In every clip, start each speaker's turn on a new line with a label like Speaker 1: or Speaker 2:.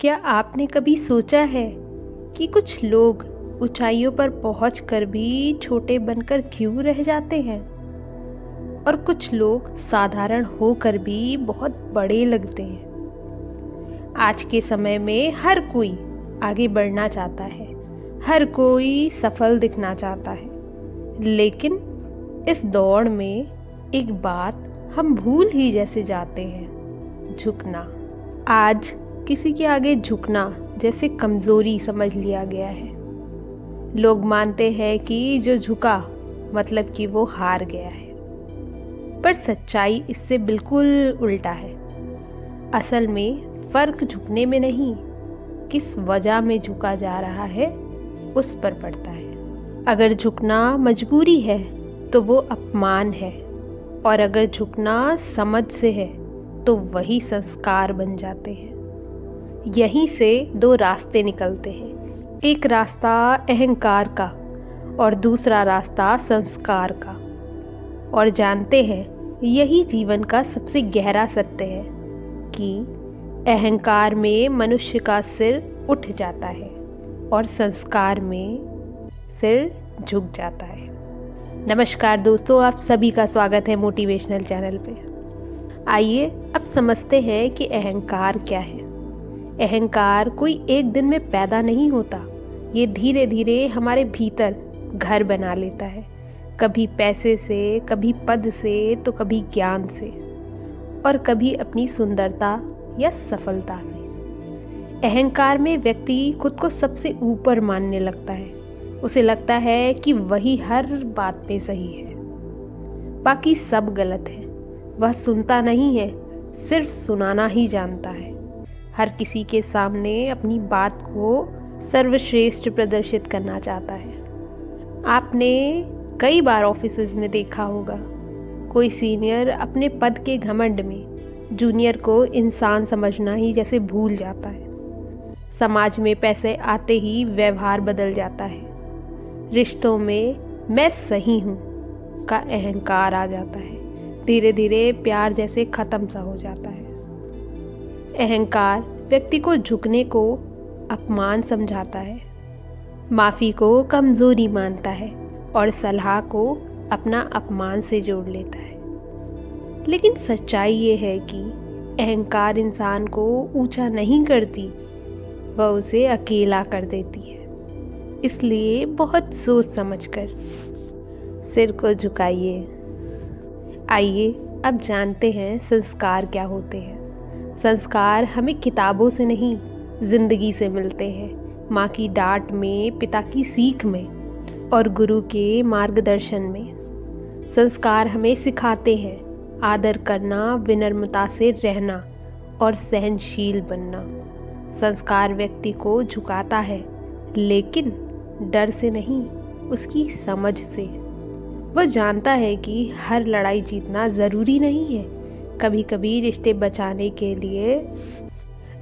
Speaker 1: क्या आपने कभी सोचा है कि कुछ लोग ऊंचाइयों पर पहुंचकर भी छोटे बनकर क्यों रह जाते हैं और कुछ लोग साधारण होकर भी बहुत बड़े लगते हैं। आज के समय में हर कोई आगे बढ़ना चाहता है, हर कोई सफल दिखना चाहता है, लेकिन इस दौड़ में एक बात हम भूल ही जैसे जाते हैं, झुकना। आज किसी के आगे झुकना जैसे कमज़ोरी समझ लिया गया है। लोग मानते हैं कि जो झुका मतलब कि वो हार गया है, पर सच्चाई इससे बिल्कुल उल्टा है। असल में फ़र्क झुकने में नहीं, किस वजह में झुका जा रहा है उस पर पड़ता है। अगर झुकना मजबूरी है तो वो अपमान है, और अगर झुकना समझ से है तो वही संस्कार बन जाते हैं। यहीं से दो रास्ते निकलते हैं, एक रास्ता अहंकार का और दूसरा रास्ता संस्कार का। और जानते हैं यही जीवन का सबसे गहरा सत्य है कि अहंकार में मनुष्य का सिर उठ जाता है और संस्कार में सिर झुक जाता है। नमस्कार दोस्तों, आप सभी का स्वागत है मोटिवेशनल चैनल पे। आइए अब समझते हैं कि अहंकार क्या है। अहंकार कोई एक दिन में पैदा नहीं होता, ये धीरे धीरे हमारे भीतर घर बना लेता है, कभी पैसे से, कभी पद से, तो कभी ज्ञान से, और कभी अपनी सुंदरता या सफलता से। अहंकार में व्यक्ति खुद को सबसे ऊपर मानने लगता है। उसे लगता है कि वही हर बात पे सही है, बाकी सब गलत है। वह सुनता नहीं है, सिर्फ सुनाना ही जानता है। हर किसी के सामने अपनी बात को सर्वश्रेष्ठ प्रदर्शित करना चाहता है। आपने कई बार ऑफिसेज में देखा होगा, कोई सीनियर अपने पद के घमंड में जूनियर को इंसान समझना ही जैसे भूल जाता है। समाज में पैसे आते ही व्यवहार बदल जाता है। रिश्तों में मैं सही हूँ का अहंकार आ जाता है। धीरे धीरे प्यार जैसे ख़त्म सा हो जाता है। अहंकार व्यक्ति को झुकने को अपमान समझाता है, माफ़ी को कमज़ोरी मानता है और सलाह को अपना अपमान से जोड़ लेता है। लेकिन सच्चाई ये है कि अहंकार इंसान को ऊंचा नहीं करती, वह उसे अकेला कर देती है। इसलिए बहुत सोच समझकर सिर को झुकाइए। आइए अब जानते हैं संस्कार क्या होते हैं। संस्कार हमें किताबों से नहीं, जिंदगी से मिलते हैं। माँ की डांट में, पिता की सीख में और गुरु के मार्गदर्शन में। संस्कार हमें सिखाते हैं आदर करना, विनम्रता से रहना और सहनशील बनना। संस्कार व्यक्ति को झुकाता है, लेकिन डर से नहीं, उसकी समझ से। वह जानता है कि हर लड़ाई जीतना ज़रूरी नहीं है। कभी कभी रिश्ते बचाने के लिए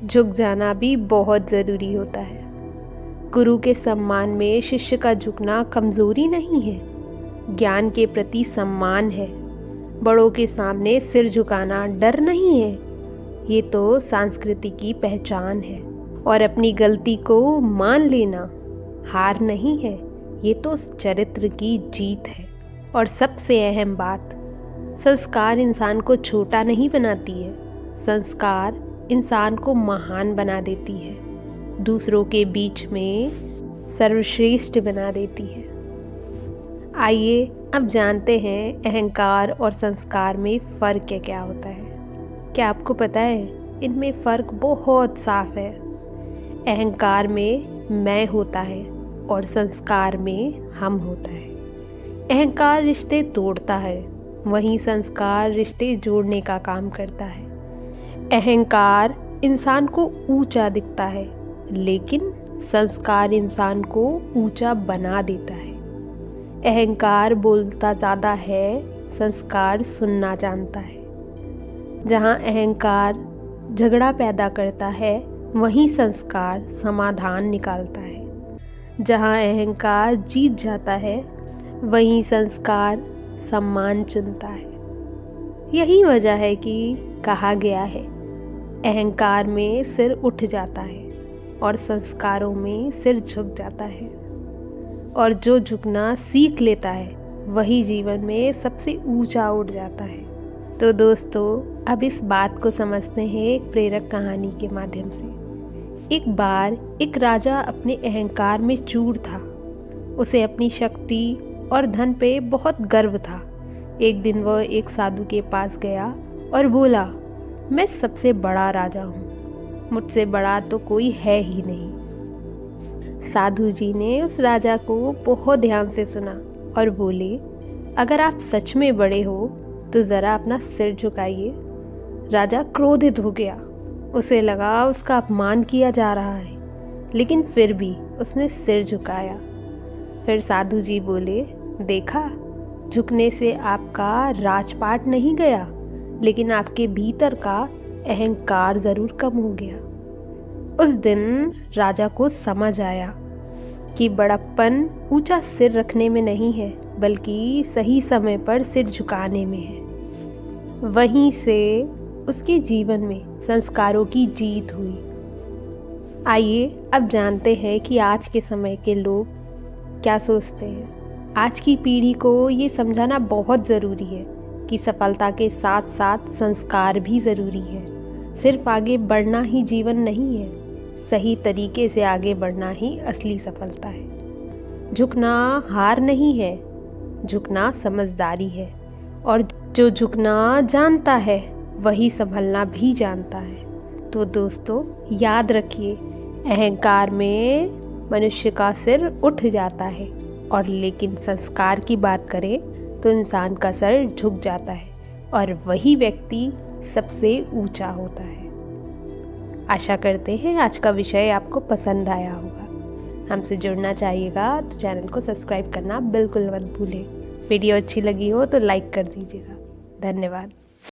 Speaker 1: झुक जाना भी बहुत ज़रूरी होता है। गुरु के सम्मान में शिष्य का झुकना कमज़ोरी नहीं है, ज्ञान के प्रति सम्मान है। बड़ों के सामने सिर झुकाना डर नहीं है, ये तो संस्कृति की पहचान है। और अपनी गलती को मान लेना हार नहीं है, ये तो चरित्र की जीत है। और सबसे अहम बात, संस्कार इंसान को छोटा नहीं बनाती है, संस्कार इंसान को महान बना देती है, दूसरों के बीच में सर्वश्रेष्ठ बना देती है। आइए अब जानते हैं अहंकार और संस्कार में फ़र्क क्या होता है। क्या आपको पता है, इनमें फ़र्क बहुत साफ है। अहंकार में मैं होता है और संस्कार में हम होता है। अहंकार रिश्ते तोड़ता है, वहीं संस्कार रिश्ते जोड़ने का काम करता है। अहंकार इंसान को ऊंचा दिखता है, लेकिन संस्कार इंसान को ऊंचा बना देता है। अहंकार बोलता ज़्यादा है, संस्कार सुनना जानता है। जहाँ अहंकार झगड़ा पैदा करता है, वहीं संस्कार समाधान निकालता है। जहाँ अहंकार जीत जाता है, वहीं संस्कार सम्मान चुनता है। यही वजह है कि कहा गया है, अहंकार में सिर उठ जाता है और संस्कारों में सिर झुक जाता है। और जो झुकना सीख लेता है वही जीवन में सबसे ऊंचा उठ जाता है। तो दोस्तों, अब इस बात को समझते हैं एक प्रेरक कहानी के माध्यम से। एक बार एक राजा अपने अहंकार में चूर था। उसे अपनी शक्ति और धन पे बहुत गर्व था। एक दिन वह एक साधु के पास गया और बोला, मैं सबसे बड़ा राजा हूँ, मुझसे बड़ा तो कोई है ही नहीं। साधु जी ने उस राजा को बहुत ध्यान से सुना और बोले, अगर आप सच में बड़े हो तो ज़रा अपना सिर झुकाइए। राजा क्रोधित हो गया। उसे लगा उसका अपमान किया जा रहा है, लेकिन फिर भी उसने सिर झुकाया। फिर साधु जी बोले, देखा, झुकने से आपका राजपाट नहीं गया, लेकिन आपके भीतर का अहंकार ज़रूर कम हो गया। उस दिन राजा को समझ आया कि बड़प्पन ऊंचा सिर रखने में नहीं है, बल्कि सही समय पर सिर झुकाने में है। वहीं से उसके जीवन में संस्कारों की जीत हुई। आइए अब जानते हैं कि आज के समय के लोग क्या सोचते हैं। आज की पीढ़ी को ये समझाना बहुत ज़रूरी है कि सफलता के साथ साथ संस्कार भी ज़रूरी है। सिर्फ आगे बढ़ना ही जीवन नहीं है, सही तरीके से आगे बढ़ना ही असली सफलता है। झुकना हार नहीं है, झुकना समझदारी है। और जो झुकना जानता है वही संभलना भी जानता है। तो दोस्तों, याद रखिए, अहंकार में मनुष्य का सिर उठ जाता है, और लेकिन संस्कार की बात करें तो इंसान का सर झुक जाता है और वही व्यक्ति सबसे ऊंचा होता है। आशा करते हैं आज का विषय आपको पसंद आया होगा। हमसे जुड़ना चाहिएगा तो चैनल को सब्सक्राइब करना बिल्कुल मत भूलें। वीडियो अच्छी लगी हो तो लाइक कर दीजिएगा। धन्यवाद।